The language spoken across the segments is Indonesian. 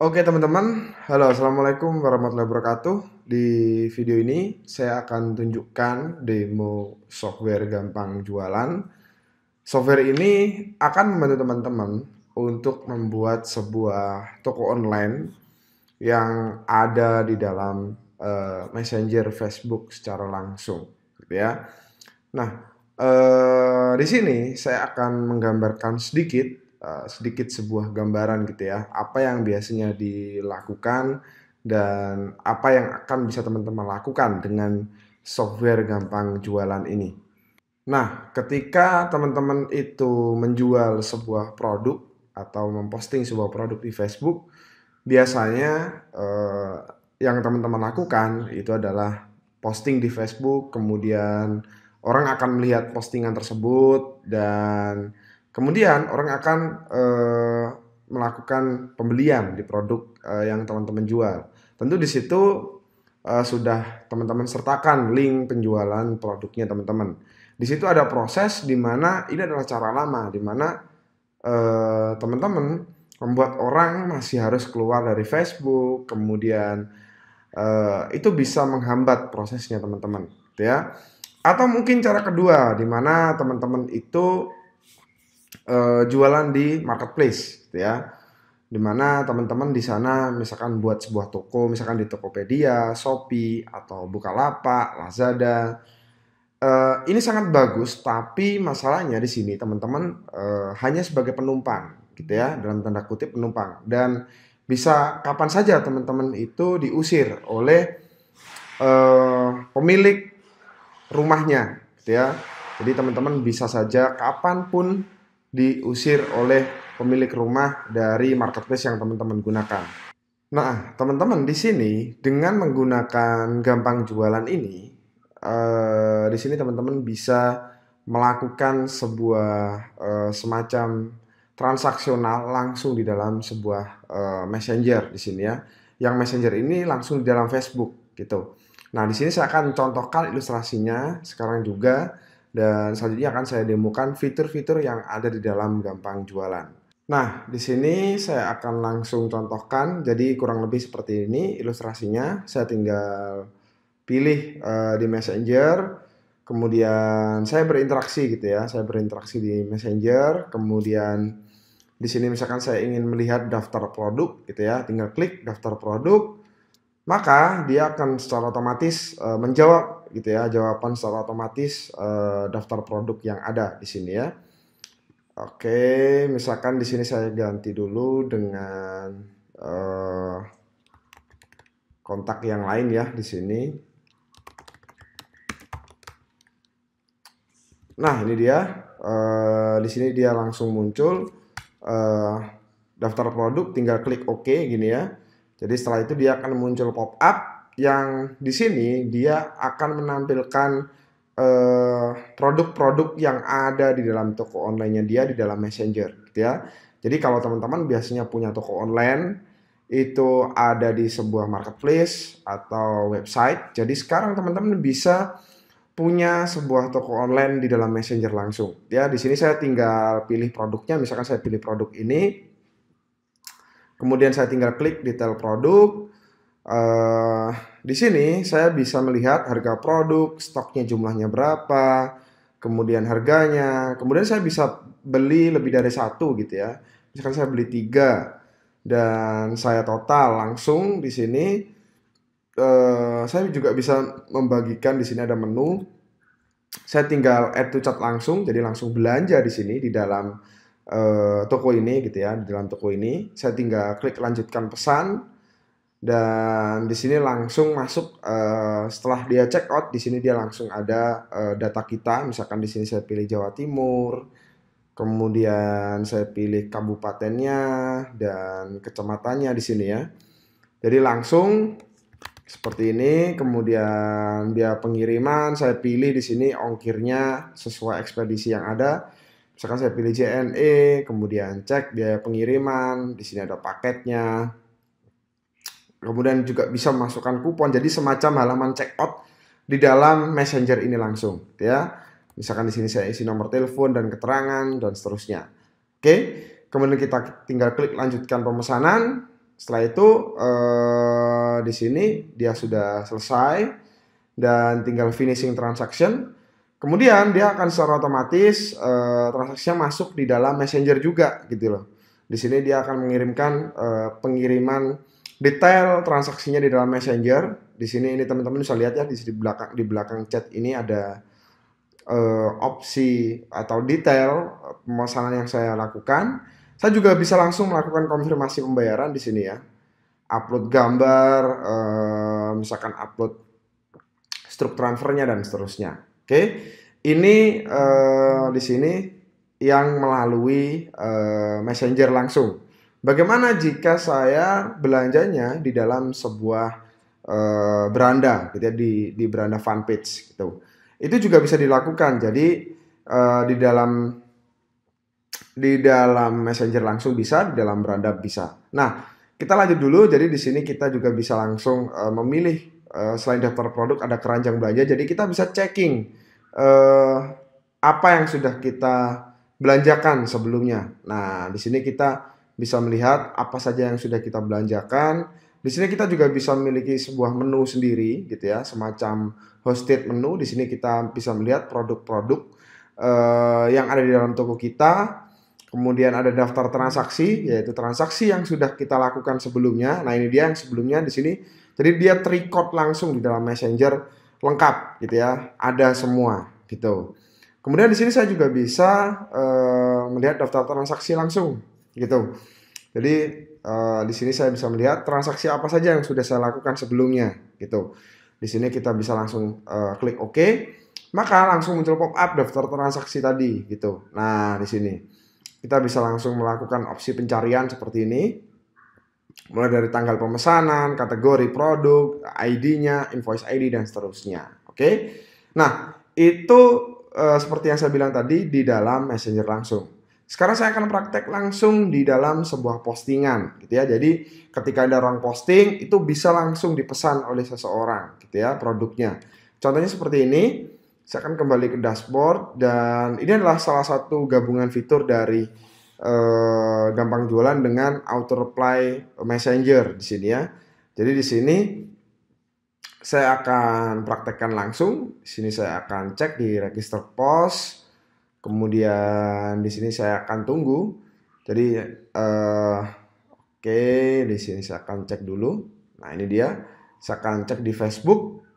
Oke teman-teman, halo assalamualaikum warahmatullahi wabarakatuh. Di video ini saya akan tunjukkan demo software gampang jualan. Software ini akan membantu teman-teman untuk membuat sebuah toko online yang ada di dalam Messenger Facebook secara langsung, gitu ya. Nah, di sini saya akan menggambarkan sedikit sebuah gambaran gitu ya, apa yang biasanya dilakukan dan apa yang akan bisa teman-teman lakukan dengan software gampang jualan ini. Nah, ketika teman-teman itu menjual sebuah produk atau memposting sebuah produk di Facebook, biasanya yang teman-teman lakukan itu adalah posting di Facebook, kemudian orang akan melihat postingan tersebut dan kemudian orang akan melakukan pembelian di produk yang teman-teman jual. Tentu di situ sudah teman-teman sertakan link penjualan produknya teman-teman. Di situ ada proses di mana ini adalah cara lama, di mana teman-teman membuat orang masih harus keluar dari Facebook, kemudian itu bisa menghambat prosesnya teman-teman, gitu ya. Atau mungkin cara kedua, di mana teman-teman itu jualan di marketplace, gitu ya. Di mana teman-teman di sana misalkan buat sebuah toko, misalkan di Tokopedia, Shopee, atau Bukalapak, Lazada. Ini sangat bagus, tapi masalahnya di sini teman-teman hanya sebagai penumpang, gitu ya, dalam tanda kutip penumpang, dan bisa kapan saja teman-teman itu diusir oleh pemilik rumahnya, gitu ya. Jadi teman-teman bisa saja kapanpun diusir oleh pemilik rumah dari marketplace yang teman-teman gunakan. Nah, teman-teman di sini dengan menggunakan gampang jualan ini, di sini teman-teman bisa melakukan sebuah semacam transaksional langsung di dalam sebuah messenger di sini ya. Yang messenger ini langsung di dalam Facebook gitu. Nah, di sini saya akan contohkan ilustrasinya sekarang juga dan selanjutnya akan saya demokan fitur-fitur yang ada di dalam gampang jualan. Nah, di sini saya akan langsung contohkan. Jadi kurang lebih seperti ini ilustrasinya. Saya tinggal pilih di Messenger, kemudian saya berinteraksi gitu ya. Saya berinteraksi di Messenger, kemudian di sini misalkan saya ingin melihat daftar produk gitu ya, tinggal klik daftar produk, maka dia akan secara otomatis menjawab gitu ya, jawaban secara otomatis daftar produk yang ada di sini ya. Oke, misalkan di sini saya ganti dulu dengan kontak yang lain ya di sini. Nah, ini dia. Di sini dia langsung muncul daftar produk, tinggal klik OK gini ya. Jadi setelah itu dia akan muncul pop up yang di sini dia akan menampilkan produk-produk yang ada di dalam toko online-nya dia di dalam Messenger gitu ya. Jadi kalau teman-teman biasanya punya toko online itu ada di sebuah marketplace atau website. Jadi sekarang teman-teman bisa punya sebuah toko online di dalam Messenger langsung. Ya, di sini saya tinggal pilih produknya, misalkan saya pilih produk ini. Kemudian saya tinggal klik detail produk. Di sini saya bisa melihat harga produk, stoknya jumlahnya berapa, kemudian harganya. Kemudian saya bisa beli lebih dari satu gitu ya. Misalkan saya beli 3 dan saya total langsung di sini. Saya juga bisa membagikan di sini ada menu. Saya tinggal add to cart langsung, jadi langsung belanja di sini di dalam toko ini gitu ya, di dalam toko ini. Saya tinggal klik lanjutkan pesan dan di sini langsung masuk setelah dia check out, di sini dia langsung ada data kita. Misalkan di sini saya pilih Jawa Timur, kemudian saya pilih kabupatennya dan kecamatannya di sini ya. Jadi langsung seperti ini, kemudian biaya pengiriman saya pilih di sini ongkirnya sesuai ekspedisi yang ada. Misalkan saya pilih JNE, kemudian cek biaya pengiriman, di sini ada paketnya. Kemudian juga bisa memasukkan kupon, jadi semacam halaman checkout di dalam Messenger ini langsung, ya. Misalkan di sini saya isi nomor telepon dan keterangan dan seterusnya. Oke, kemudian kita tinggal klik lanjutkan pemesanan. Setelah itu di sini dia sudah selesai dan tinggal finishing transaction. Kemudian dia akan secara otomatis transaksinya masuk di dalam Messenger juga gitu loh. Di sini dia akan mengirimkan pengiriman detail transaksinya di dalam Messenger. Di sini ini teman-teman bisa lihat ya di belakang chat ini ada opsi atau detail pemesanan yang saya lakukan. Saya juga bisa langsung melakukan konfirmasi pembayaran di sini ya. Upload gambar, misalkan upload struk transfernya dan seterusnya. Oke, ini di sini yang melalui Messenger langsung. Bagaimana jika saya belanjanya di dalam sebuah beranda, gitu ya, di beranda fanpage gitu. Itu juga bisa dilakukan. Jadi di dalam Messenger langsung bisa, di dalam beranda bisa. Nah, kita lanjut dulu. Jadi di sini kita juga bisa langsung memilih selain daftar produk ada keranjang belanja. Jadi kita bisa checking apa yang sudah kita belanjakan sebelumnya. Nah, di sini kita bisa melihat apa saja yang sudah kita belanjakan. Di sini kita juga bisa memiliki sebuah menu sendiri, gitu ya, semacam hosted menu. Di sini kita bisa melihat produk-produk yang ada di dalam toko kita. Kemudian ada daftar transaksi, yaitu transaksi yang sudah kita lakukan sebelumnya. Nah, ini dia yang sebelumnya di sini. Jadi dia terrecord langsung di dalam Messenger lengkap, gitu ya. Ada semua, gitu. Kemudian di sini saya juga bisa melihat daftar transaksi langsung, gitu. Jadi di sini saya bisa melihat transaksi apa saja yang sudah saya lakukan sebelumnya, gitu. Di sini kita bisa langsung klik OK, maka langsung muncul pop-up daftar transaksi tadi, gitu. Nah, di sini kita bisa langsung melakukan opsi pencarian seperti ini. Mulai dari tanggal pemesanan, kategori produk, ID-nya, invoice ID, dan seterusnya. Oke. Nah, itu seperti yang saya bilang tadi di dalam Messenger langsung. Sekarang saya akan praktek langsung di dalam sebuah postingan, gitu ya. Jadi ketika ada orang posting, itu bisa langsung dipesan oleh seseorang, gitu ya, produknya. Contohnya seperti ini. Saya akan kembali ke dashboard dan ini adalah salah satu gabungan fitur dari gampang jualan dengan auto reply messenger di sini ya. Jadi di sini saya akan praktekkan langsung. Di sini saya akan cek di register post. Kemudian di sini saya akan tunggu. Jadi oke, di sini saya akan cek dulu. Nah, ini dia. Saya akan cek di Facebook.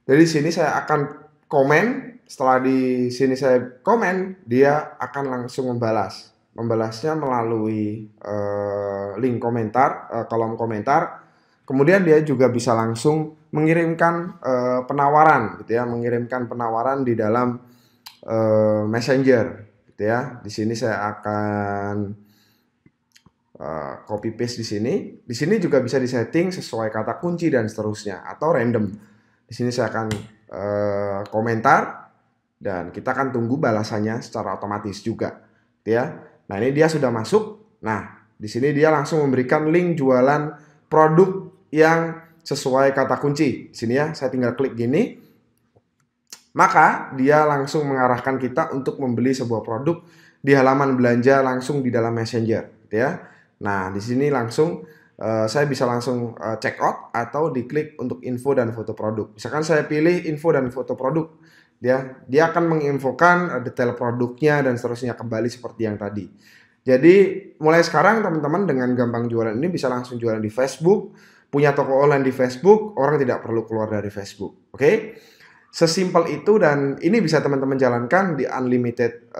Jadi di sini saya akan komen. Setelah di sini saya komen, dia akan langsung membalas. Membalasnya melalui link komentar, kolom komentar. Kemudian dia juga bisa langsung mengirimkan penawaran, gitu ya, mengirimkan penawaran di dalam Messenger, gitu ya. Di sini saya akan copy paste di sini. Di sini juga bisa disetting sesuai kata kunci dan seterusnya atau random. Di sini saya akan komentar dan kita akan tunggu balasannya secara otomatis juga, ya. Nah, ini dia sudah masuk. Nah, di sini dia langsung memberikan link jualan produk yang sesuai kata kunci. Di sini ya, saya tinggal klik gini. Maka dia langsung mengarahkan kita untuk membeli sebuah produk di halaman belanja langsung di dalam Messenger, gitu ya. Nah, di sini langsung saya bisa langsung check out atau diklik untuk info dan foto produk. Misalkan saya pilih info dan foto produk, dia akan menginfokan detail produknya dan seterusnya kembali seperti yang tadi. Jadi mulai sekarang teman-teman dengan gampang jualan ini bisa langsung jualan di Facebook, punya toko online di Facebook, orang tidak perlu keluar dari Facebook. Oke? Sesimpel itu dan ini bisa teman-teman jalankan di unlimited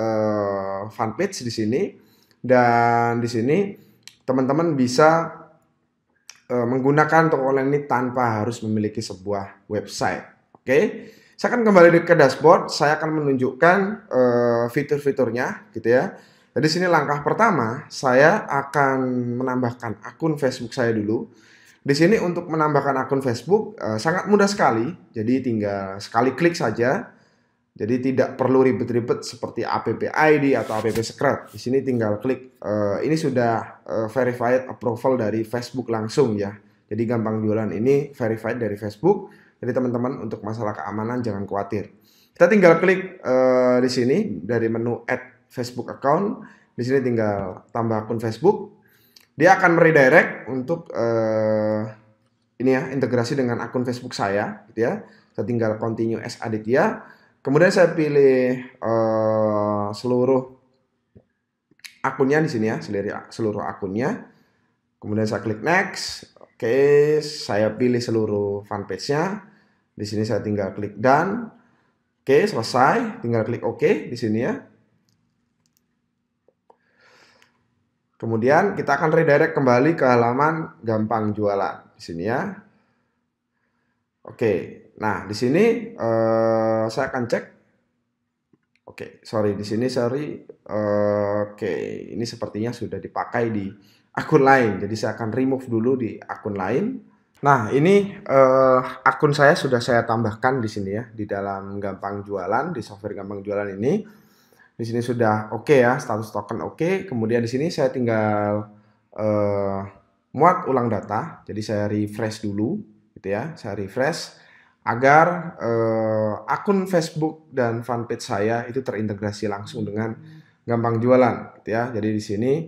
fanpage di sini. Dan di sini teman-teman bisa menggunakan toko online ini tanpa harus memiliki sebuah website. Oke, saya akan kembali ke dashboard. Saya akan menunjukkan fitur-fiturnya, gitu ya. Jadi sini langkah pertama, saya akan menambahkan akun Facebook saya dulu. Di sini untuk menambahkan akun Facebook sangat mudah sekali. Jadi tinggal sekali klik saja. Jadi tidak perlu ribet-ribet seperti app ID atau app secret. Di sini tinggal klik. Ini sudah verified approval dari Facebook langsung ya. Jadi gampang jualan ini verified dari Facebook. Jadi teman-teman untuk masalah keamanan jangan khawatir. Kita tinggal klik di sini dari menu Add Facebook Account. Di sini tinggal tambah akun Facebook. dia akan redirect untuk ini ya, integrasi dengan akun Facebook saya, gitu ya. Saya tinggal continue as Aditya. Kemudian saya pilih seluruh akunnya di sini ya, seluruh akunnya. Kemudian saya klik next. Oke, saya pilih seluruh fanpage-nya. Di sini saya tinggal klik done. Oke, selesai. Tinggal klik OK di sini ya. Kemudian kita akan redirect kembali ke halaman gampang jualan di sini ya. Oke, nah di sini saya akan cek. Oke, sorry di sini oke, ini sepertinya sudah dipakai di akun lain. Jadi saya akan remove dulu di akun lain. Nah, ini akun saya sudah saya tambahkan di sini ya, di dalam gampang jualan, di software gampang jualan ini. Di sini sudah oke ya, status token oke. Kemudian di sini saya tinggal muat ulang data. Jadi saya refresh dulu, gitu ya. Saya refresh agar akun Facebook dan fanpage saya itu terintegrasi langsung dengan gampang jualan, gitu ya. Jadi di sini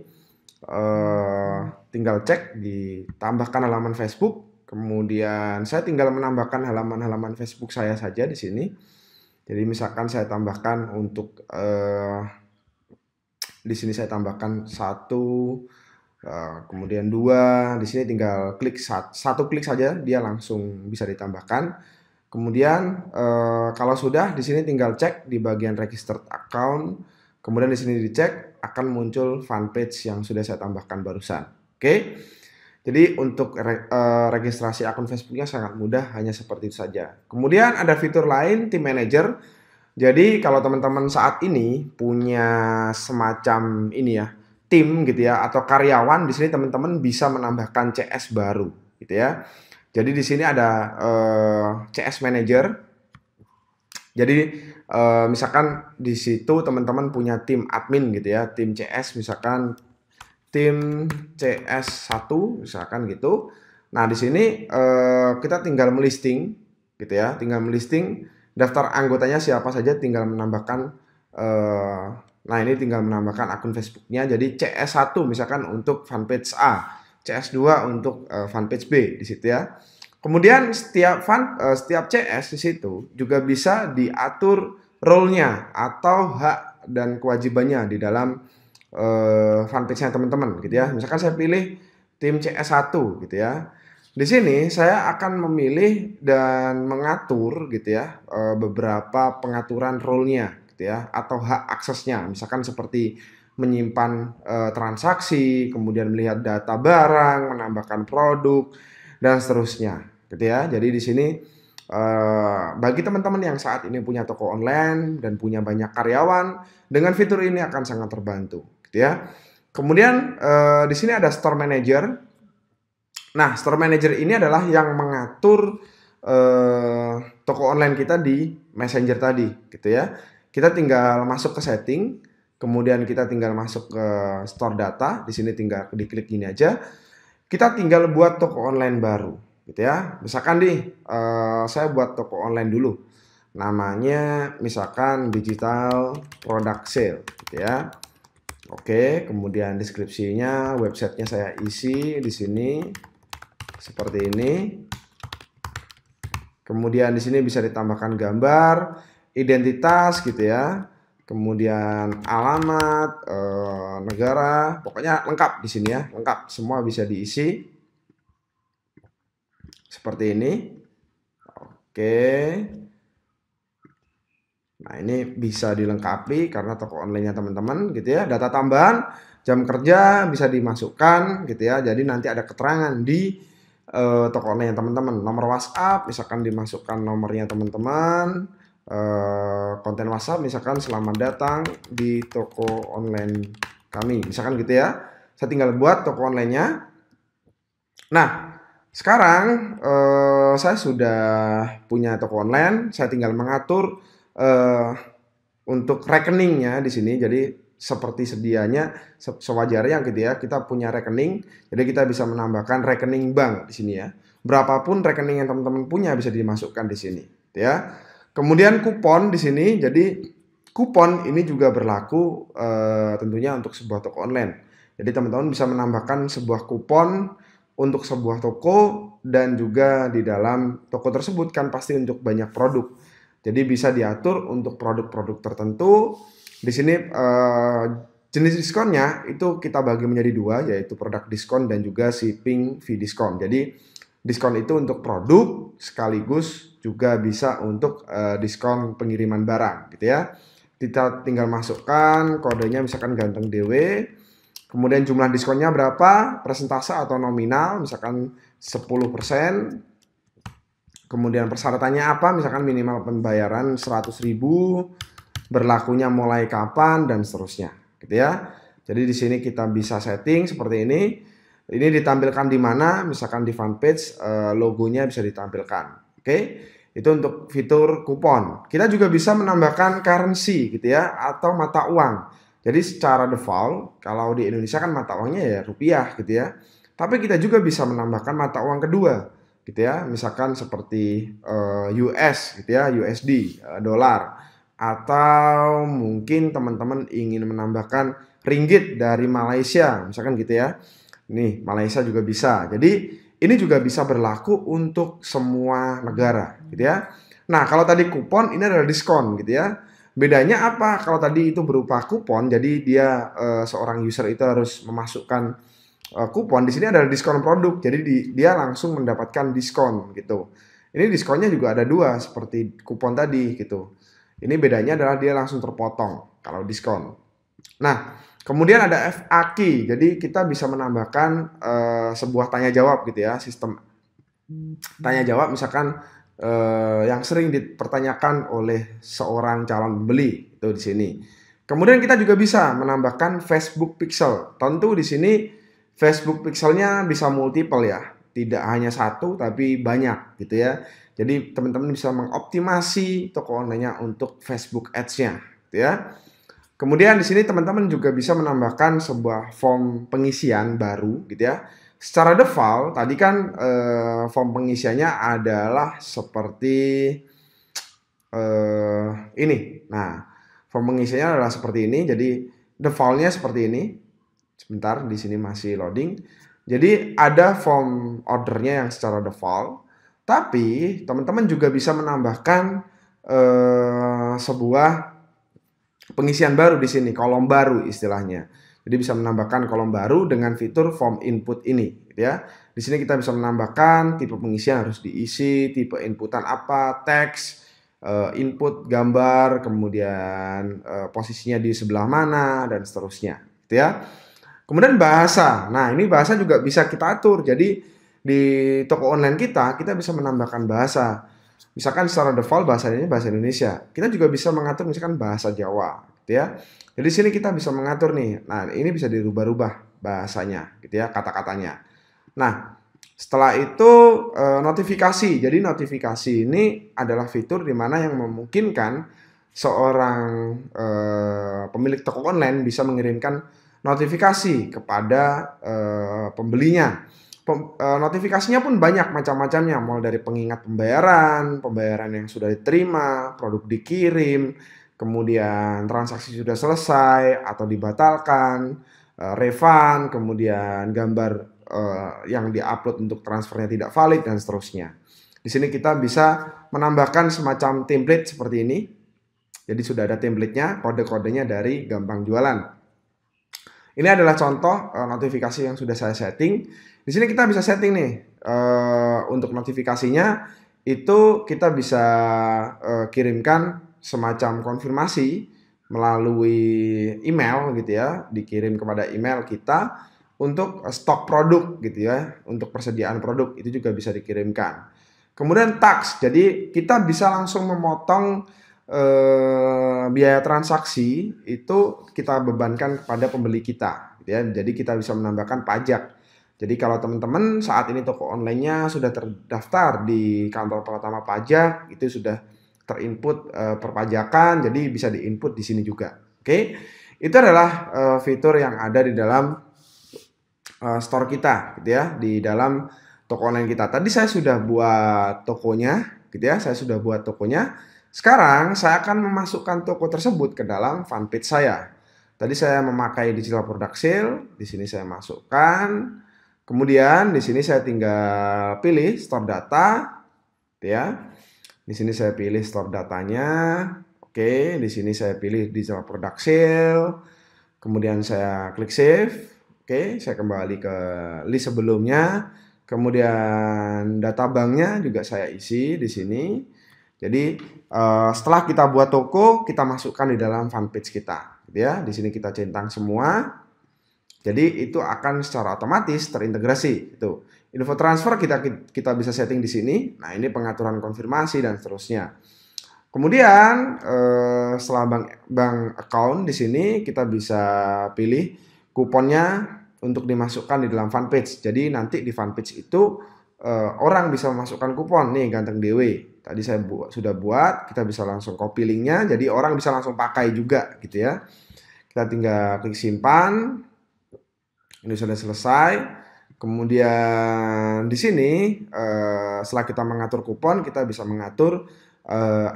tinggal cek, ditambahkan halaman Facebook. Kemudian saya tinggal menambahkan halaman-halaman Facebook saya saja di sini. Jadi misalkan saya tambahkan untuk di sini saya tambahkan 1, kemudian 2. Di sini tinggal klik satu klik saja dia langsung bisa ditambahkan. Kemudian kalau sudah di sini tinggal cek di bagian registered account. Kemudian di sini dicek akan muncul fanpage yang sudah saya tambahkan barusan. Oke. Jadi untuk registrasi akun Facebooknya sangat mudah, hanya seperti itu saja. Kemudian ada fitur lain, Team Manager. Jadi kalau teman-teman saat ini punya semacam ini ya, tim gitu ya, atau karyawan, di sini teman-teman bisa menambahkan CS baru gitu ya. Jadi di sini ada CS Manager. Jadi misalkan di situ teman-teman punya tim admin gitu ya, tim CS misalkan tim CS1 misalkan gitu. Nah, di sini kita tinggal melisting gitu ya, tinggal melisting daftar anggotanya siapa saja, tinggal menambahkan nah ini tinggal menambahkan akun Facebooknya. Jadi CS1 misalkan untuk fanpage A, CS2 untuk fanpage B di situ ya. Kemudian setiap CS di situ juga bisa diatur role-nya atau hak dan kewajibannya di dalam fanpage-nya teman-teman gitu ya. Misalkan saya pilih tim CS1 gitu ya. Di sini saya akan memilih dan mengatur gitu ya beberapa pengaturan role-nya gitu ya, atau hak aksesnya. Misalkan seperti menyimpan transaksi, kemudian melihat data barang, menambahkan produk dan seterusnya gitu ya. Jadi di sini bagi teman-teman yang saat ini punya toko online dan punya banyak karyawan, dengan fitur ini akan sangat terbantu gitu ya. Kemudian di sini ada Store Manager. Nah, Store Manager ini adalah yang mengatur toko online kita di Messenger tadi gitu ya. Kita tinggal masuk ke setting, kemudian kita tinggal masuk ke Store Data. Di sini tinggal diklik gini aja. Kita tinggal buat toko online baru gitu ya. Misalkan saya buat toko online dulu. Namanya misalkan Digital Product Sale gitu ya. Oke, kemudian deskripsinya, websitenya saya isi di sini seperti ini. Kemudian di sini bisa ditambahkan gambar, identitas gitu ya. Kemudian alamat, negara, pokoknya lengkap di sini ya, lengkap, semua bisa diisi seperti ini. Oke. Nah, ini bisa dilengkapi karena toko online-nya teman-teman gitu ya. Data tambahan, jam kerja bisa dimasukkan gitu ya. Jadi nanti ada keterangan di toko online teman-teman. Nomor WhatsApp misalkan dimasukkan nomornya teman-teman. Konten WhatsApp misalkan selamat datang di toko online kami. Misalkan gitu ya. Saya tinggal buat toko online-nya. Nah, sekarang saya sudah punya toko online. Saya tinggal mengatur untuk rekeningnya di sini. Jadi seperti sedianya sewajarnya gitu ya, kita punya rekening, jadi kita bisa menambahkan rekening bank di sini ya. Berapapun rekening yang teman-teman punya bisa dimasukkan di sini gitu ya. Kemudian kupon di sini, jadi kupon ini juga berlaku tentunya untuk sebuah toko online. Jadi teman-teman bisa menambahkan sebuah kupon untuk sebuah toko dan juga di dalam toko tersebut kan pasti untuk banyak produk. Jadi bisa diatur untuk produk-produk tertentu. Di sini jenis diskonnya itu kita bagi menjadi dua, yaitu produk diskon dan juga shipping fee diskon. Jadi diskon itu untuk produk sekaligus juga bisa untuk diskon pengiriman barang gitu ya. Kita tinggal masukkan kodenya misalkan ganteng DW. Kemudian jumlah diskonnya berapa, persentase atau nominal, misalkan 10%. Kemudian persyaratannya apa, misalkan minimal pembayaran 100.000, berlakunya mulai kapan, dan seterusnya. Gitu ya. Jadi di sini kita bisa setting seperti ini. Ini ditampilkan di mana, misalkan di fanpage, logonya bisa ditampilkan. Oke, itu untuk fitur kupon. Kita juga bisa menambahkan currency gitu ya, atau mata uang. Jadi secara default, kalau di Indonesia kan mata uangnya ya rupiah gitu ya. Tapi kita juga bisa menambahkan mata uang kedua gitu ya. Misalkan seperti US gitu ya, USD, dolar. Atau mungkin teman-teman ingin menambahkan ringgit dari Malaysia, misalkan gitu ya. Nih, Malaysia juga bisa. Jadi ini juga bisa berlaku untuk semua negara gitu ya. Nah, kalau tadi kupon ini adalah diskon gitu ya. Bedanya apa? Kalau tadi itu berupa kupon, jadi dia seorang user itu harus memasukkan kupon. Di sini adalah diskon produk, jadi dia langsung mendapatkan diskon gitu. Ini diskonnya juga ada dua seperti kupon tadi gitu. Ini bedanya adalah dia langsung terpotong kalau diskon. Nah, kemudian ada FAQ, jadi kita bisa menambahkan sebuah tanya jawab gitu ya, sistem tanya jawab misalkan yang sering dipertanyakan oleh seorang calon pembeli itu di sini. Kemudian kita juga bisa menambahkan Facebook Pixel. Tentu di sini Facebook Pixelnya bisa multiple ya, tidak hanya satu tapi banyak gitu ya. Jadi teman-teman bisa mengoptimasi toko online-nya untuk Facebook Ads-nya, gitu ya. Kemudian di sini teman-teman juga bisa menambahkan sebuah form pengisian baru, gitu ya. Secara default tadi kan form pengisiannya adalah seperti ini. Nah, form pengisiannya adalah seperti ini. Jadi defaultnya seperti ini. Sebentar, di sini masih loading. Jadi ada form ordernya yang secara default. Tapi teman-teman juga bisa menambahkan sebuah pengisian baru di sini, kolom baru istilahnya. Jadi bisa menambahkan kolom baru dengan fitur form input ini, gitu ya. Di sini kita bisa menambahkan tipe pengisian harus diisi, tipe inputan apa, teks, input gambar, kemudian posisinya di sebelah mana dan seterusnya, gitu ya. Kemudian bahasa. Nah, ini bahasa juga bisa kita atur. Jadi di toko online kita bisa menambahkan bahasa. Misalkan secara default bahasanya bahasa Indonesia. Kita juga bisa mengatur misalkan bahasa Jawa, gitu ya. Jadi di sini kita bisa mengatur nih. Nah, ini bisa dirubah-rubah bahasanya, gitu ya, kata-katanya. Nah, setelah itu notifikasi. Jadi notifikasi ini adalah fitur di mana yang memungkinkan seorang pemilik toko online bisa mengirimkan notifikasi kepada pembelinya. Notifikasinya pun banyak macam-macamnya, mulai dari pengingat pembayaran yang sudah diterima, produk dikirim, kemudian transaksi sudah selesai atau dibatalkan, refund, kemudian gambar yang diupload untuk transfernya tidak valid dan seterusnya. Di sini kita bisa menambahkan semacam template seperti ini. Jadi sudah ada template-nya, kode-kodenya dari Gampang Jualan. Ini adalah contoh notifikasi yang sudah saya setting. Di sini kita bisa setting nih untuk notifikasinya itu kita bisa kirimkan semacam konfirmasi melalui email gitu ya, dikirim kepada email kita untuk stok produk gitu ya, untuk persediaan produk itu juga bisa dikirimkan. Kemudian tax, jadi kita bisa langsung memotong biaya transaksi itu kita bebankan kepada pembeli kita gitu ya. Jadi kita bisa menambahkan pajak. Jadi kalau teman-teman saat ini toko online-nya sudah terdaftar di kantor pertama pajak, itu sudah terinput perpajakan, jadi bisa diinput di sini juga. Oke. Itu adalah fitur yang ada di dalam store kita gitu ya, di dalam toko online kita. Tadi saya sudah buat tokonya gitu ya, saya sudah buat tokonya. Sekarang saya akan memasukkan toko tersebut ke dalam fanpage saya. Tadi saya memakai digital product sale, di sini saya masukkan. Kemudian di sini saya tinggal pilih store data, gitu ya. Di sini saya pilih store datanya. Oke, di sini saya pilih digital product sale. Kemudian saya klik save. Oke, saya kembali ke list sebelumnya. Kemudian data banknya juga saya isi di sini. Jadi setelah kita buat toko, kita masukkan di dalam fanpage kita, gitu ya. Di sini kita centang semua. Jadi itu akan secara otomatis terintegrasi. Itu info transfer kita bisa setting di sini. Nah, ini pengaturan konfirmasi dan seterusnya. Kemudian setelah bank account di sini kita bisa pilih kuponnya untuk dimasukkan di dalam fanpage. Jadi nanti di fanpage itu orang bisa memasukkan kupon nih Ganteng Dewe. Tadi saya sudah buat, kita bisa langsung copy linknya. Jadi orang bisa langsung pakai juga gitu ya. Kita tinggal klik simpan. Ini sudah selesai. Kemudian di sini setelah kita mengatur kupon, kita bisa mengatur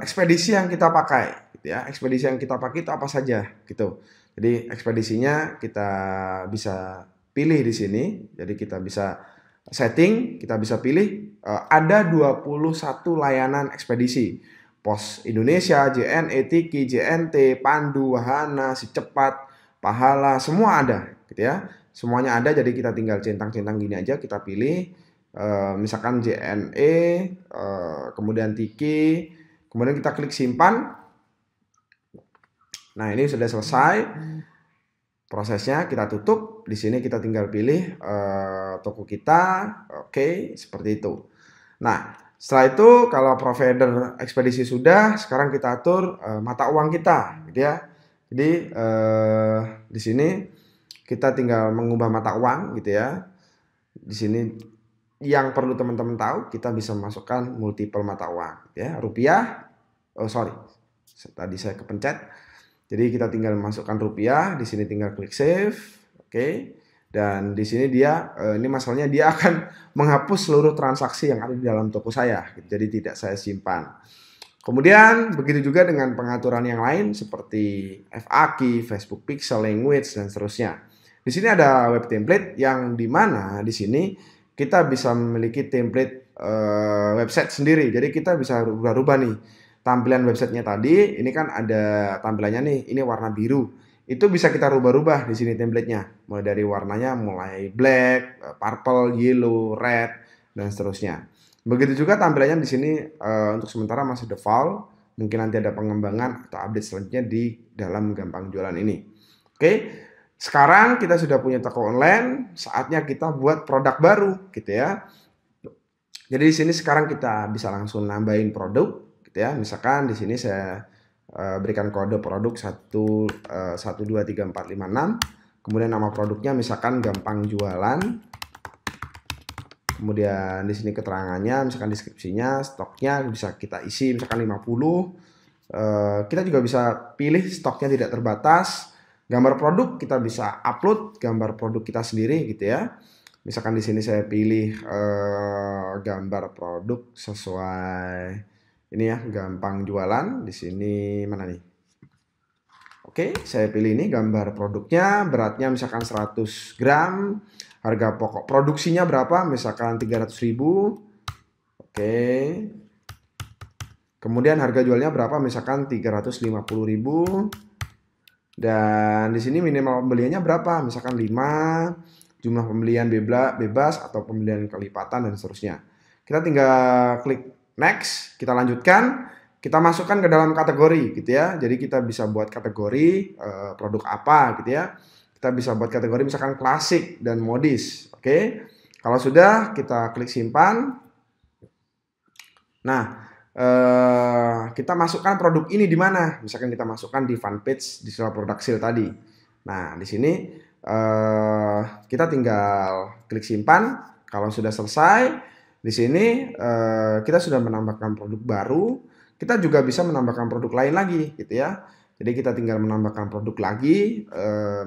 ekspedisi yang kita pakai, gitu ya. Ekspedisi yang kita pakai itu apa saja, gitu. Jadi ekspedisinya kita bisa pilih di sini. Jadi kita bisa setting, kita bisa pilih ada 21 layanan ekspedisi. Pos Indonesia, JNE, Tiki, JNT, Pandu, Wahana, Si Cepat, Pahala, semua ada, gitu ya. Semuanya ada, jadi kita tinggal centang-centang gini aja, kita pilih misalkan JNE, kemudian Tiki, kemudian kita klik simpan. Nah, ini sudah selesai prosesnya, kita tutup. Di sini kita tinggal pilih toko kita, oke, seperti itu. Nah, setelah itu kalau provider ekspedisi sudah, sekarang kita atur mata uang kita, gitu ya. Jadi di sini kita tinggal mengubah mata uang gitu ya. Di sini yang perlu teman-teman tahu, kita bisa masukkan multiple mata uang ya. Rupiah, tadi saya kepencet. Jadi kita tinggal masukkan rupiah, di sini tinggal klik save. Oke. Dan di sini ini masalahnya dia akan menghapus seluruh transaksi yang ada di dalam toko saya. Jadi tidak saya simpan. Kemudian begitu juga dengan pengaturan yang lain seperti FAQ, Facebook Pixel, Language dan seterusnya. Di sini ada web template yang dimana di sini kita bisa memiliki template website sendiri. Jadi kita bisa rubah-rubah nih tampilan websitenya tadi. Ini kan ada tampilannya nih, ini warna biru. Itu bisa kita rubah-rubah di sini templatenya. Mulai dari warnanya mulai black, purple, yellow, red dan seterusnya. Begitu juga tampilannya di sini untuk sementara masih default. Mungkin nanti ada pengembangan atau update selanjutnya di dalam Gampang Jualan ini. Oke. Sekarang kita sudah punya toko online, saatnya kita buat produk baru, gitu ya. Jadi di sini sekarang kita bisa langsung nambahin produk, gitu ya. Misalkan di sini saya berikan kode produk 1123456. Kemudian nama produknya misalkan Gampang Jualan. Kemudian di sini keterangannya, misalkan deskripsinya, stoknya bisa kita isi misalkan 50. Kita juga bisa pilih stoknya tidak terbatas. Gambar produk kita bisa upload gambar produk kita sendiri gitu ya. Misalkan di sini saya pilih gambar produk sesuai ini ya, Gampang Jualan. Di sini mana nih? Oke, saya pilih ini gambar produknya, beratnya misalkan 100 gram, harga pokok produksinya berapa? Misalkan 300.000. Oke. Kemudian harga jualnya berapa? Misalkan 350.000. Dan di sini minimal pembeliannya berapa? Misalkan 5, jumlah pembelian bebas atau pembelian kelipatan dan seterusnya. Kita tinggal klik next, kita lanjutkan, kita masukkan ke dalam kategori gitu ya. Jadi kita bisa buat kategori produk apa gitu ya. Kita bisa buat kategori misalkan klasik dan modis. Oke. Kalau sudah, kita klik simpan. Nah, kita masukkan produk ini di mana? Misalkan kita masukkan di fanpage digital product sale tadi. Nah, di sini kita tinggal klik simpan. Kalau sudah selesai, di sini kita sudah menambahkan produk baru. Kita juga bisa menambahkan produk lain lagi, gitu ya. Jadi kita tinggal menambahkan produk lagi.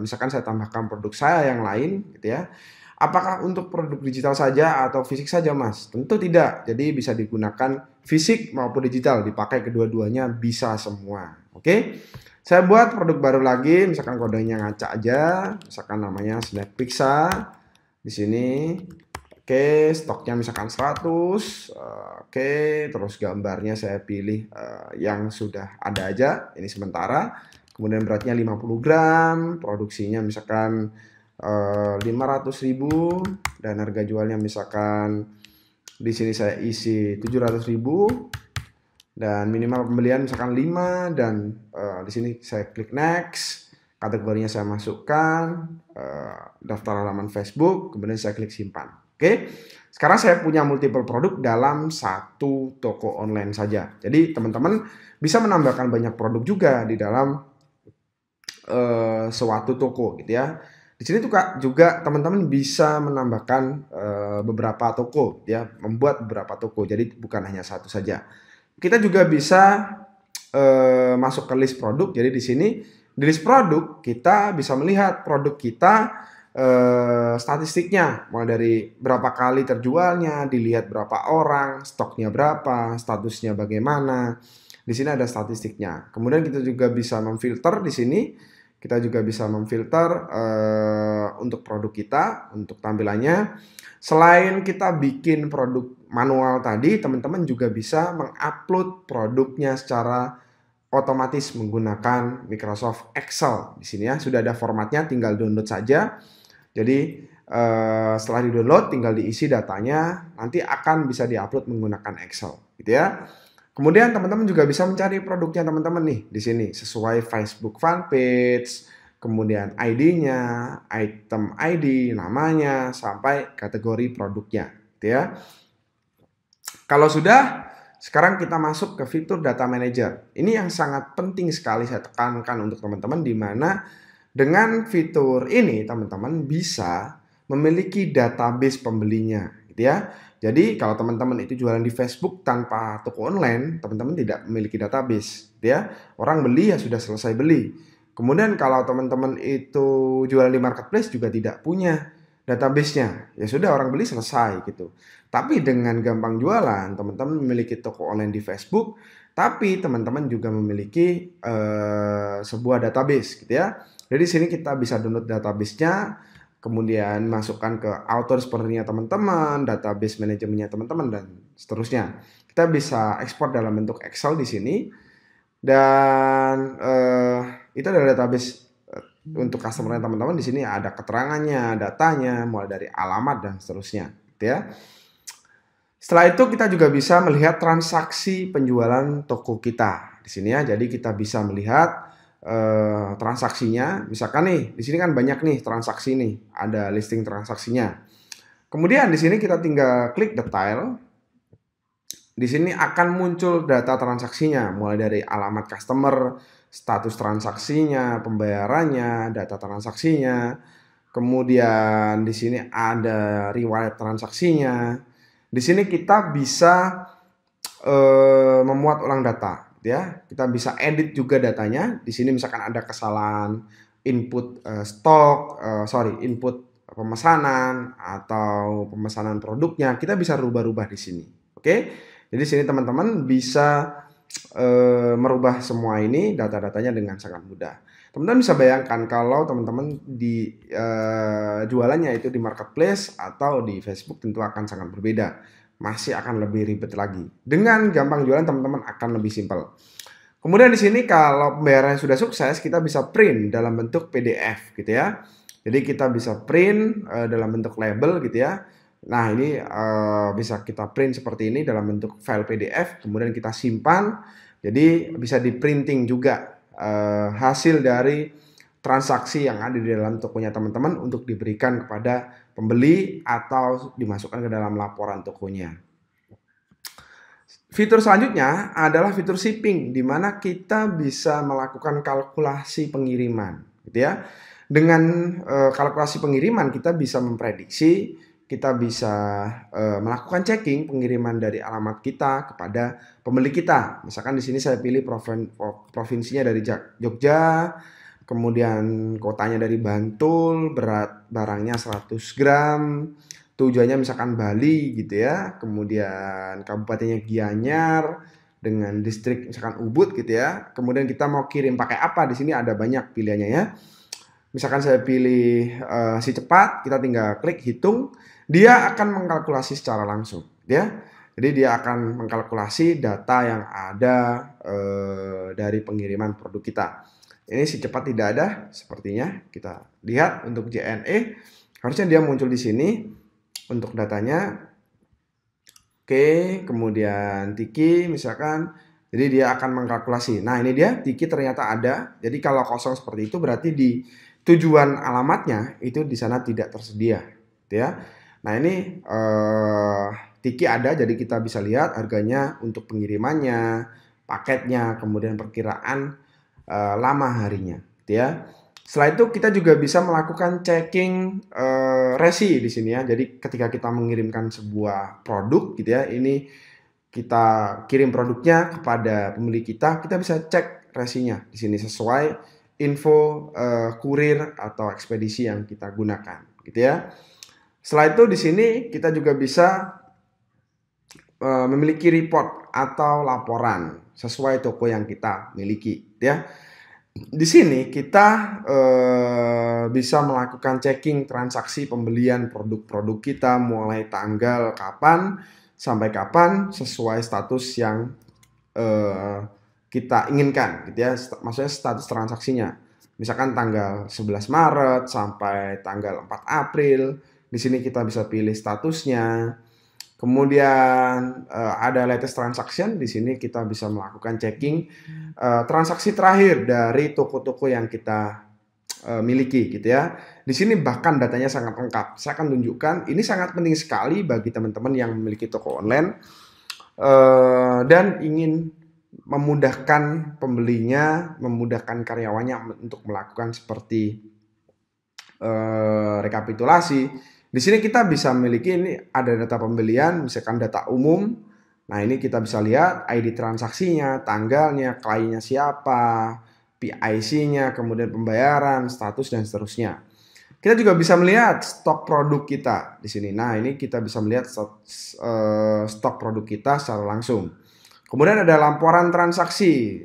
Misalkan saya tambahkan produk saya yang lain, gitu ya. Apakah untuk produk digital saja atau fisik saja, Mas? Tentu tidak. Jadi bisa digunakan fisik maupun digital, dipakai kedua-duanya bisa semua. Oke? Saya buat produk baru lagi, misalkan kodenya ngaca aja, misalkan namanya Snap Pizza. Di sini, oke, stoknya misalkan 100, oke, terus gambarnya saya pilih yang sudah ada aja, ini sementara. Kemudian beratnya 50 gram, produksinya misalkan 500.000 dan harga jualnya misalkan di sini saya isi 700.000 dan minimal pembelian misalkan 5 dan di sini saya klik next, kategorinya saya masukkan daftar halaman Facebook, kemudian saya klik simpan. Oke, sekarang saya punya multiple produk dalam satu toko online saja. Jadi teman-teman bisa menambahkan banyak produk juga di dalam suatu toko gitu ya. Di sini tuh Kak juga teman-teman bisa menambahkan beberapa toko ya, membuat beberapa toko. Jadi bukan hanya satu saja. Kita juga bisa masuk ke list produk. Jadi di sini di list produk kita bisa melihat produk kita statistiknya, mulai dari berapa kali terjualnya, dilihat berapa orang, stoknya berapa, statusnya bagaimana. Di sini ada statistiknya. Kemudian kita juga bisa memfilter di sini. Kita juga bisa memfilter untuk produk kita, untuk tampilannya. Selain kita bikin produk manual tadi, teman-teman juga bisa mengupload produknya secara otomatis menggunakan Microsoft Excel. Di sini ya sudah ada formatnya, tinggal download saja. Jadi setelah di-download tinggal diisi datanya, nanti akan bisa di-upload menggunakan Excel, gitu ya. Kemudian teman-teman juga bisa mencari produknya teman-teman nih di sini sesuai Facebook fanpage, kemudian ID-nya, item ID, namanya, sampai kategori produknya, gitu ya. Kalau sudah, sekarang kita masuk ke fitur Data Manager. Ini yang sangat penting sekali saya tekankan untuk teman-teman, di mana dengan fitur ini teman-teman bisa memiliki database pembelinya, gitu ya. Jadi kalau teman-teman itu jualan di Facebook tanpa toko online, teman-teman tidak memiliki database, gitu ya. Orang beli ya sudah selesai beli. Kemudian kalau teman-teman itu jualan di marketplace juga tidak punya database-nya, ya sudah orang beli selesai gitu. Tapi dengan gampang jualan, teman-teman memiliki toko online di Facebook, tapi teman-teman juga memiliki sebuah database, gitu ya. Jadi di sini kita bisa download database-nya, kemudian masukkan ke author sepertinya teman-teman, database manajemennya teman-teman, dan seterusnya. Kita bisa ekspor dalam bentuk Excel di sini, dan itu adalah database untuk customer teman-teman. Di sini ada keterangannya, datanya, mulai dari alamat dan seterusnya, gitu ya. Setelah itu kita juga bisa melihat transaksi penjualan toko kita di sini ya. Jadi kita bisa melihat transaksinya, misalkan nih di sini kan banyak nih transaksi nih, ada listing transaksinya. Kemudian di sini kita tinggal klik detail. Di sini akan muncul data transaksinya, mulai dari alamat customer, status transaksinya, pembayarannya, data transaksinya. Kemudian di sini ada riwayat transaksinya. Di sini kita bisa memuat ulang data, ya. Kita bisa edit juga datanya. Di sini misalkan ada kesalahan input input pemesanan atau pemesanan produknya, kita bisa rubah-rubah di sini. Oke. Jadi di sini teman-teman bisa merubah semua ini data-datanya dengan sangat mudah. Teman-teman bisa bayangkan kalau teman-teman di jualannya itu di marketplace atau di Facebook, tentu akan sangat berbeda. Masih akan lebih ribet lagi. Dengan gampang jualan teman-teman akan lebih simpel. Kemudian di sini kalau pembayarannya sudah sukses, kita bisa print dalam bentuk PDF gitu ya. Jadi kita bisa print dalam bentuk label gitu ya. Nah ini bisa kita print seperti ini dalam bentuk file PDF, kemudian kita simpan. Jadi bisa di printing juga hasil dari transaksi yang ada di dalam tokonya teman-teman untuk diberikan kepada pembeli atau dimasukkan ke dalam laporan tokonya. Fitur selanjutnya adalah fitur shipping, di mana kita bisa melakukan kalkulasi pengiriman, gitu ya. Dengan kalkulasi pengiriman kita bisa memprediksi, kita bisa melakukan checking pengiriman dari alamat kita kepada pembeli kita. Misalkan di sini saya pilih provinsinya dari Jogja, kemudian kotanya dari Bantul, berat barangnya 100 gram, tujuannya misalkan Bali gitu ya, kemudian kabupatennya Gianyar dengan distrik misalkan Ubud gitu ya. Kemudian kita mau kirim pakai apa, di sini ada banyak pilihannya ya. Misalkan saya pilih si cepat, kita tinggal klik hitung, dia akan mengkalkulasi secara langsung ya. Jadi dia akan mengkalkulasi data yang ada dari pengiriman produk kita. Ini si cepat tidak ada, sepertinya kita lihat untuk JNE harusnya dia muncul di sini untuk datanya. Oke, kemudian Tiki misalkan, jadi dia akan mengkalkulasi. Nah ini dia Tiki ternyata ada. Jadi kalau kosong seperti itu berarti di tujuan alamatnya itu di sana tidak tersedia, gitu ya. Nah ini Tiki ada, jadi kita bisa lihat harganya untuk pengirimannya, paketnya, kemudian perkiraan lama harinya, gitu ya. Setelah itu kita juga bisa melakukan checking resi di sini ya. Jadi ketika kita mengirimkan sebuah produk, gitu ya, ini kita kirim produknya kepada pembeli kita bisa cek resinya di sini sesuai info kurir atau ekspedisi yang kita gunakan, gitu ya. Setelah itu di sini kita juga bisa memiliki report atau laporan sesuai toko yang kita miliki, ya. Di sini kita bisa melakukan checking transaksi pembelian produk-produk kita mulai tanggal kapan sampai kapan sesuai status yang kita inginkan, gitu ya. Maksudnya status transaksinya. Misalkan tanggal 11 Maret sampai tanggal 4 April. Di sini kita bisa pilih statusnya. Kemudian ada latest transaction, di sini kita bisa melakukan checking transaksi terakhir dari toko-toko yang kita miliki, gitu ya. Di sini bahkan datanya sangat lengkap. Saya akan tunjukkan, ini sangat penting sekali bagi teman-teman yang memiliki toko online dan ingin memudahkan pembelinya, memudahkan karyawannya untuk melakukan seperti rekapitulasi. Di sini kita bisa memiliki, ini ada data pembelian, misalkan data umum. Nah ini kita bisa lihat ID transaksinya, tanggalnya, kliennya siapa, PIC-nya, kemudian pembayaran, status dan seterusnya. Kita juga bisa melihat stok produk kita di sini. Nah ini kita bisa melihat stok produk kita secara langsung. Kemudian ada laporan transaksi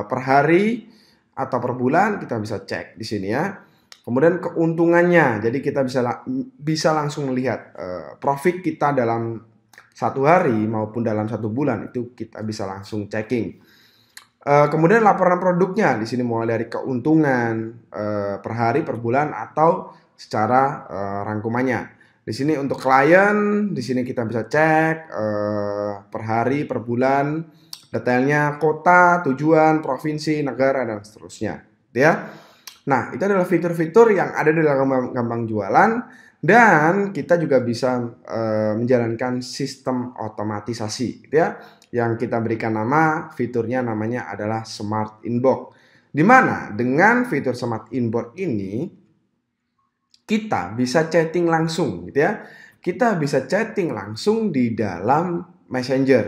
per hari atau per bulan, kita bisa cek di sini ya. Kemudian keuntungannya, jadi kita bisa langsung melihat profit kita dalam satu hari maupun dalam satu bulan, itu kita bisa langsung checking. Kemudian laporan produknya, di sini mulai dari keuntungan per hari, per bulan, atau secara rangkumannya. Di sini untuk klien, di sini kita bisa cek per hari, per bulan, detailnya kota, tujuan, provinsi, negara, dan seterusnya, ya. Nah, itu adalah fitur-fitur yang ada di dalam gampang jualan, dan kita juga bisa menjalankan sistem otomatisasi, gitu ya, yang kita berikan nama, fiturnya namanya adalah Smart Inbox. Di mana dengan fitur Smart Inbox ini kita bisa chatting langsung, gitu ya. Kita bisa chatting langsung di dalam Messenger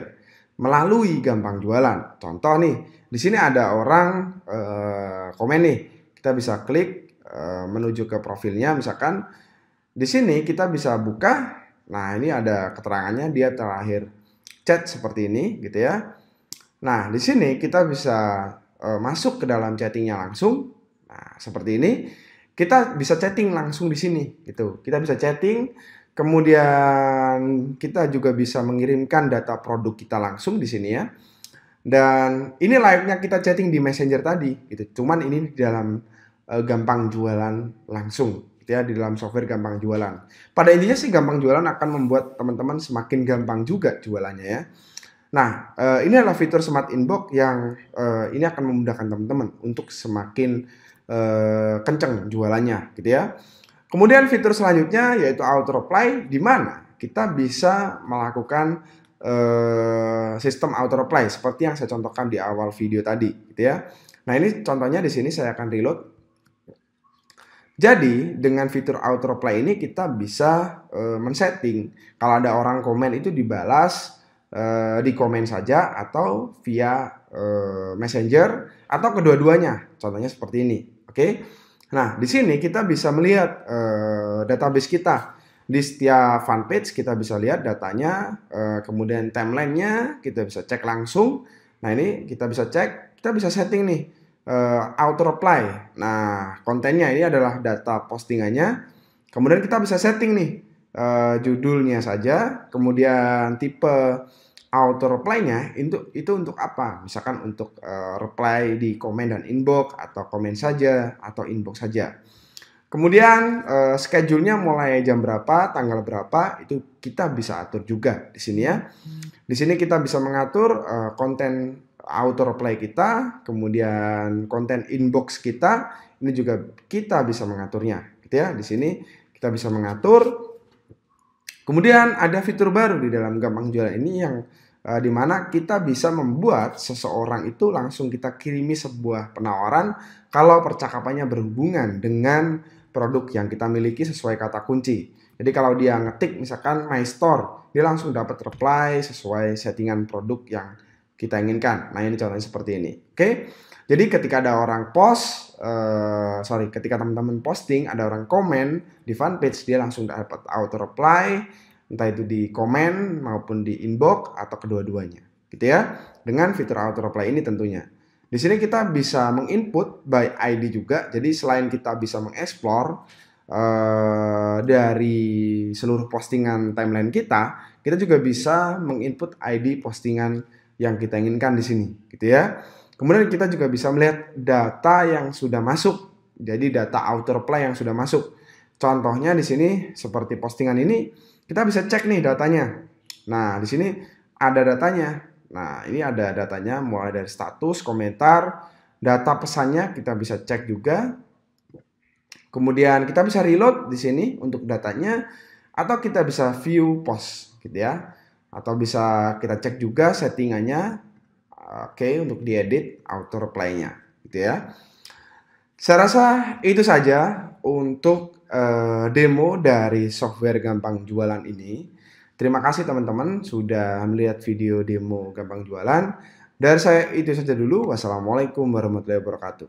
melalui gampang jualan. Contoh nih, di sini ada orang komen nih. Kita bisa klik menuju ke profilnya, misalkan di sini kita bisa buka. Nah ini ada keterangannya, dia terakhir chat seperti ini, gitu ya. Nah di sini kita bisa masuk ke dalam chattingnya langsung. Nah seperti ini, kita bisa chatting langsung di sini, gitu. Kita bisa chatting, kemudian kita juga bisa mengirimkan data produk kita langsung di sini ya. Dan ini layaknya kita chatting di Messenger tadi, gitu. Cuman ini di dalam gampang jualan langsung, gitu ya, di dalam software gampang jualan. Pada intinya sih gampang jualan akan membuat teman-teman semakin gampang juga jualannya ya. Nah, ini adalah fitur Smart Inbox yang ini akan memudahkan teman-teman untuk semakin kenceng jualannya, gitu ya. Kemudian fitur selanjutnya yaitu Auto Reply, di mana kita bisa melakukan sistem auto reply seperti yang saya contohkan di awal video tadi, gitu ya. Nah ini contohnya di sini saya akan reload. Jadi dengan fitur auto reply ini kita bisa men-setting kalau ada orang komen itu dibalas di komen saja atau via Messenger atau kedua-duanya. Contohnya seperti ini. Oke. Nah, di sini kita bisa melihat database kita. Di setiap fanpage kita bisa lihat datanya, kemudian timelinenya kita bisa cek langsung. Nah, ini kita bisa cek, kita bisa setting nih auto reply. Nah, kontennya ini adalah data postingannya. Kemudian kita bisa setting nih judulnya saja, kemudian tipe auto reply-nya itu untuk apa? Misalkan untuk reply di komen dan inbox, atau komen saja, atau inbox saja. Kemudian schedule-nya mulai jam berapa, tanggal berapa, itu kita bisa atur juga di sini ya. Di sini kita bisa mengatur konten auto reply kita, kemudian konten inbox kita, ini juga kita bisa mengaturnya, gitu ya. Di sini kita bisa mengatur. Kemudian ada fitur baru di dalam Gampang Jualan ini yang dimana kita bisa membuat seseorang itu langsung kita kirimi sebuah penawaran kalau percakapannya berhubungan dengan produk yang kita miliki sesuai kata kunci. Jadi kalau dia ngetik misalkan My Store, dia langsung dapat reply sesuai settingan produk yang kita inginkan. Nah, ini contohnya seperti ini. Oke. Jadi ketika ada orang ketika teman-teman posting, ada orang komen di fanpage, dia langsung dapat auto reply, entah itu di komen maupun di inbox atau kedua-duanya, gitu ya. Dengan fitur auto reply ini tentunya. Di sini kita bisa menginput by ID juga. Jadi selain kita bisa mengeksplor dari seluruh postingan timeline kita juga bisa menginput ID postingan yang kita inginkan di sini, gitu ya. Kemudian kita juga bisa melihat data yang sudah masuk. Jadi data auto reply yang sudah masuk. Contohnya di sini seperti postingan ini, kita bisa cek nih datanya. Nah, di sini ada datanya. Nah, ini ada datanya mulai dari status, komentar, data pesannya kita bisa cek juga. Kemudian kita bisa reload di sini untuk datanya, atau kita bisa view post, gitu ya. Atau bisa kita cek juga settingannya, oke, untuk diedit auto reply-nya, gitu ya. Saya rasa itu saja untuk demo dari software Gampang Jualan ini. Terima kasih teman-teman sudah melihat video demo Gampang Jualan. Dari saya itu saja dulu. Wassalamualaikum warahmatullahi wabarakatuh.